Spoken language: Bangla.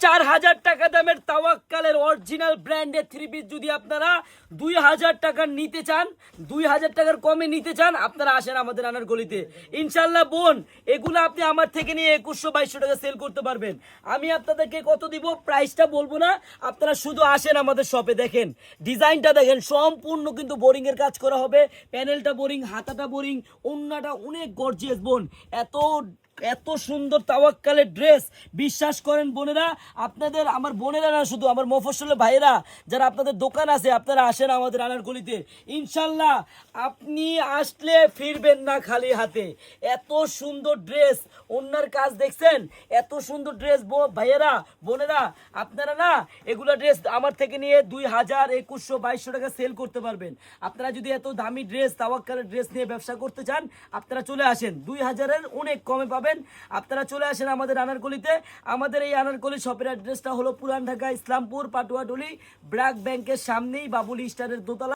4,000 টাকা দামের তাওয়াক্কালের অরিজিনাল ব্র্যান্ডের থ্রি পিস যদি আপনারা 2,000 টাকার নিতে চান, 2,000 টাকার কমে নিতে চান, আপনারা আসেন আমাদের আনারকলিতে। ইনশাল্লাহ বোন, এগুলো আপনি আমার থেকে নিয়ে 2100-2200 টাকা সেল করতে পারবেন। আমি আপনাদেরকে কত দিব প্রাইসটা বলবো না, আপনারা শুধু আসেন আমাদের শপে। দেখেন ডিজাইনটা, দেখেন সম্পূর্ণ কিন্তু বোরিং এর কাজ করা হবে। প্যানেলটা বোরিং, হাতাটা বোরিং, ওন্নাটা অনেক গর্জিয়াস বোন। এত এত সুন্দর তাওয়াক্কালের ড্রেস, বিশ্বাস করেন বোনেরা, আপনাদের, আমার বোনেরা না, শুধু আমার মফস্বলের ভাইয়েরা যারা আপনাদের দোকান আছে, আপনারা আসেন আমাদের আনারকলিতে। ইনশাল্লাহ আপনি আসলে ফিরবেন না খালি হাতে। এত সুন্দর ড্রেস, ওনার কাজ দেখছেন, এত সুন্দর ড্রেস ভাইয়েরা বোনেরা, আপনারা না এগুলো ড্রেস আমার থেকে নিয়ে 2,000, 2100-2200 টাকা সেল করতে পারবেন। আপনারা যদি এত দামি ড্রেস, তাওয়াক্কালের ড্রেস নিয়ে ব্যবসা করতে চান, আপনারা চলে আসেন। 2,000-এর অনেক কমে পাবেন। আপনারা চলে আসেন আমাদের আনারকলিতে। আমাদের এই আনারকলি শপের অ্যাড্রেসটা হলো পুরান ঢাকা ইসলামপুর পাটুয়াটুলি ব্র্যাক ব্যাংকের সামনেই বাবুলি স্টারের দোতলা।